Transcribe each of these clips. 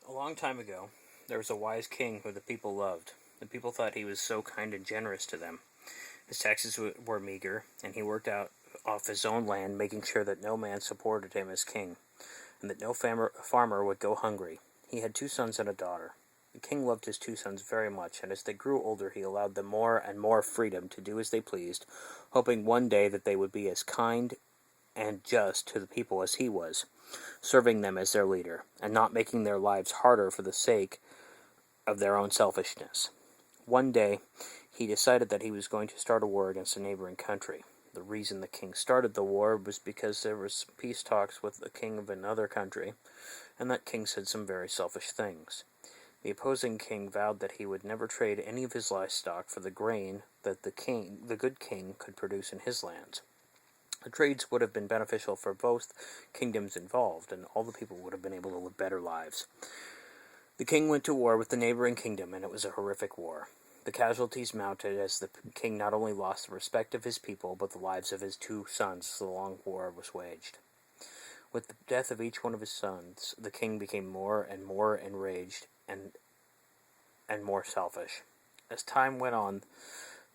A long time ago, there was a wise king who the people loved. The people thought he was so kind and generous to them. His taxes were meager, and he worked out off his own land, making sure that no man supported him as king, and that no farmer would go hungry. He had 2 sons and a daughter. The king loved his 2 sons very much, and as they grew older, he allowed them more and more freedom to do as they pleased, hoping one day that they would be as kind and just to the people as he was, serving them as their leader, and not making their lives harder for the sake of their own selfishness. One day, he decided that he was going to start a war against a neighboring country. The reason the king started the war was because there was peace talks with the king of another country, and that king said some very selfish things. The opposing king vowed that he would never trade any of his livestock for the grain that the good king, could produce in his lands. The trades would have been beneficial for both kingdoms involved, and all the people would have been able to live better lives. The king went to war with the neighboring kingdom, and it was a horrific war. The casualties mounted as the king not only lost the respect of his people, but the lives of his 2 sons as the long war was waged. With the death of each one of his sons, the king became more and more enraged and more selfish. As time went on,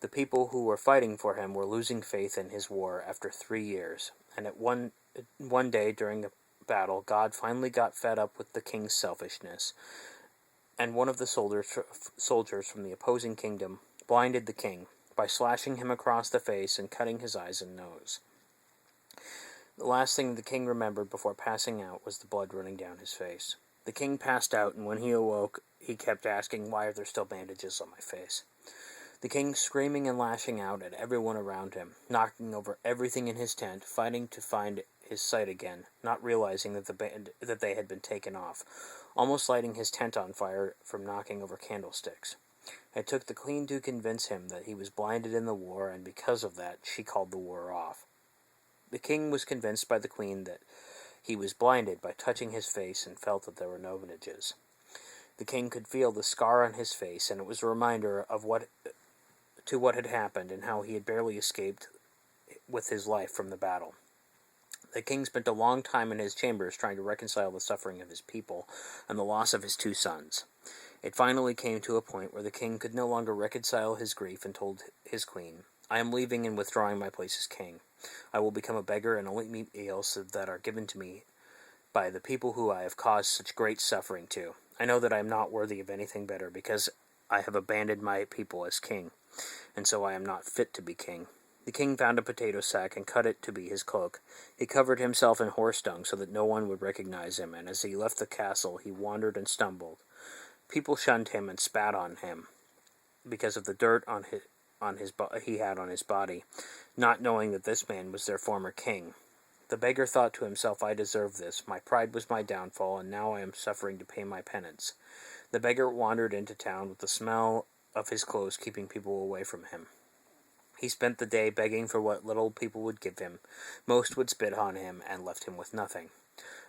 the people who were fighting for him were losing faith in his war after 3 years, and at one day during a battle, God finally got fed up with the king's selfishness, and one of the soldiers from the opposing kingdom blinded the king by slashing him across the face and cutting his eyes and nose. The last thing the king remembered before passing out was the blood running down his face. The king passed out, and when he awoke, he kept asking, "Why are there still bandages on my face?" The king screaming and lashing out at everyone around him, knocking over everything in his tent, fighting to find his sight again, not realizing that they had been taken off, almost lighting his tent on fire from knocking over candlesticks. It took the queen to convince him that he was blinded in the war, and because of that, she called the war off. The king was convinced by the queen that he was blinded by touching his face and felt that there were no bandages. The king could feel the scar on his face, and it was a reminder of what had happened and how he had barely escaped with his life from the battle. The king spent a long time in his chambers trying to reconcile the suffering of his people and the loss of his 2 sons. It finally came to a point where the king could no longer reconcile his grief and told his queen, "I am leaving and withdrawing my place as king. I will become a beggar and only eat meals that are given to me by the people who I have caused such great suffering to. I know that I am not worthy of anything better because I have abandoned my people as king, and so I am not fit to be king." The king found a potato sack and cut it to be his cloak. He covered himself in horse dung so that no one would recognize him, and as he left the castle, he wandered and stumbled. People shunned him and spat on him because of the dirt he had on his body, not knowing that this man was their former king. The beggar thought to himself, "I deserve this. My pride was my downfall, and now I am suffering to pay my penance." The beggar wandered into town with the smell of his clothes keeping people away from him. He spent the day begging for what little people would give him. Most would spit on him and left him with nothing.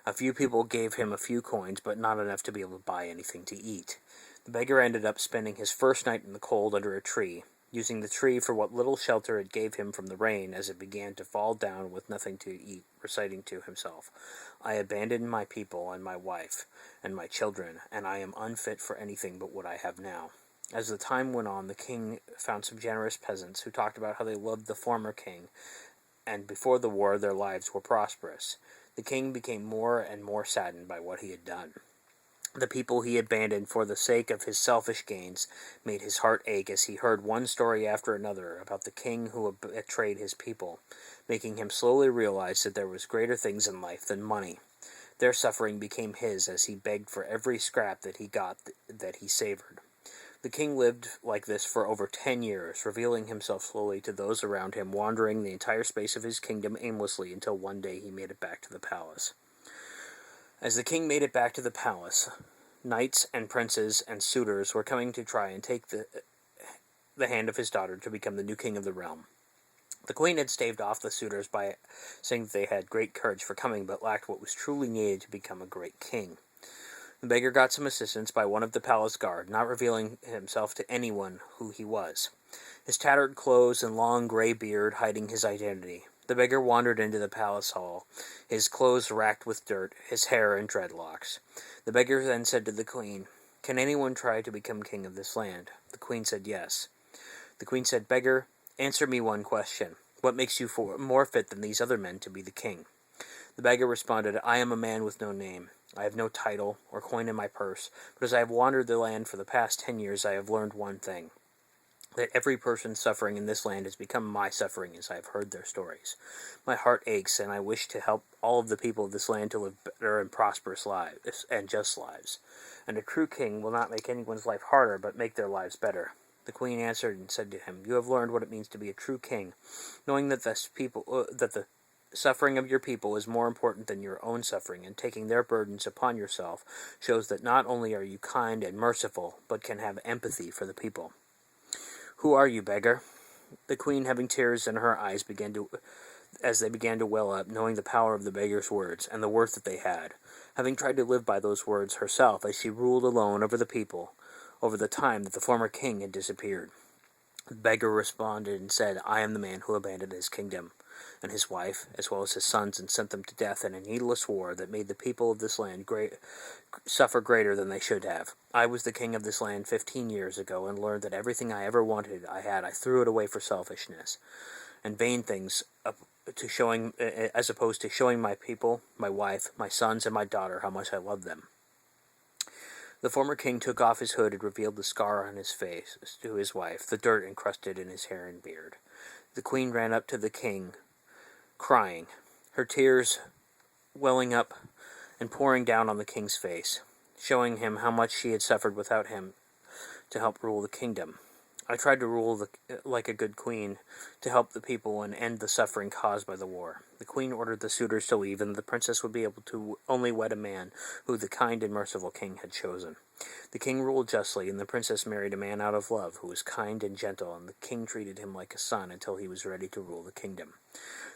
A few people gave him a few coins, but not enough to be able to buy anything to eat. The beggar ended up spending his first night in the cold under a tree, using the tree for what little shelter it gave him from the rain as it began to fall down with nothing to eat, reciting to himself, "I abandoned my people and my wife and my children, and I am unfit for anything but what I have now." As the time went on, the king found some generous peasants who talked about how they loved the former king, and before the war their lives were prosperous. The king became more and more saddened by what he had done. The people he abandoned for the sake of his selfish gains made his heart ache as he heard one story after another about the king who betrayed his people, making him slowly realize that there was greater things in life than money. Their suffering became his as he begged for every scrap that he got that he savored. The king lived like this for over 10 years, revealing himself slowly to those around him, wandering the entire space of his kingdom aimlessly until one day he made it back to the palace. As the king made it back to the palace, knights and princes and suitors were coming to try and take the hand of his daughter to become the new king of the realm. The queen had staved off the suitors by saying that they had great courage for coming, but lacked what was truly needed to become a great king. The beggar got some assistance by one of the palace guard, not revealing himself to anyone who he was, his tattered clothes and long gray beard hiding his identity. The beggar wandered into the palace hall, his clothes racked with dirt, his hair in dreadlocks. The beggar then said to the queen, "Can anyone try to become king of this land?" The queen said yes. The queen said, "Beggar, answer me one question. What makes you more fit than these other men to be the king?" The beggar responded, "I am a man with no name. I have no title or coin in my purse, but as I have wandered the land for the past 10 years, I have learned one thing, that every person suffering in this land has become my suffering as I have heard their stories. My heart aches, and I wish to help all of the people of this land to live better and prosperous lives, and just lives. And a true king will not make anyone's life harder, but make their lives better." The queen answered and said to him, "You have learned what it means to be a true king, knowing that the suffering of your people is more important than your own suffering, and taking their burdens upon yourself shows that not only are you kind and merciful, but can have empathy for the people. Who are you, beggar?" The queen, having tears in her eyes, began to well up, knowing the power of the beggar's words, and the worth that they had, having tried to live by those words herself as she ruled alone over the people, over the time that the former king had disappeared. The beggar responded and said, "I am the man who abandoned his kingdom and his wife, as well as his sons, and sent them to death in a needless war that made the people of this land suffer greater than they should have. I was the king of this land 15 years ago, and learned that everything I ever wanted I threw it away for selfishness and vain things, as opposed to showing my people, my wife, my sons, and my daughter how much I love them." The former king took off his hood and revealed the scar on his face to his wife, the dirt encrusted in his hair and beard. The queen ran up to the king, crying, her tears welling up and pouring down on the king's face, showing him how much she had suffered without him to help rule the kingdom. "I tried to rule like a good queen, to help the people and end the suffering caused by the war." The queen ordered the suitors to leave, and the princess would be able to only wed a man who the kind and merciful king had chosen. The king ruled justly, and the princess married a man out of love who was kind and gentle, and the king treated him like a son until he was ready to rule the kingdom.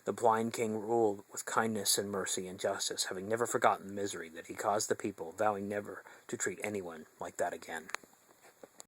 The blind king ruled with kindness and mercy and justice, having never forgotten the misery that he caused the people, vowing never to treat anyone like that again.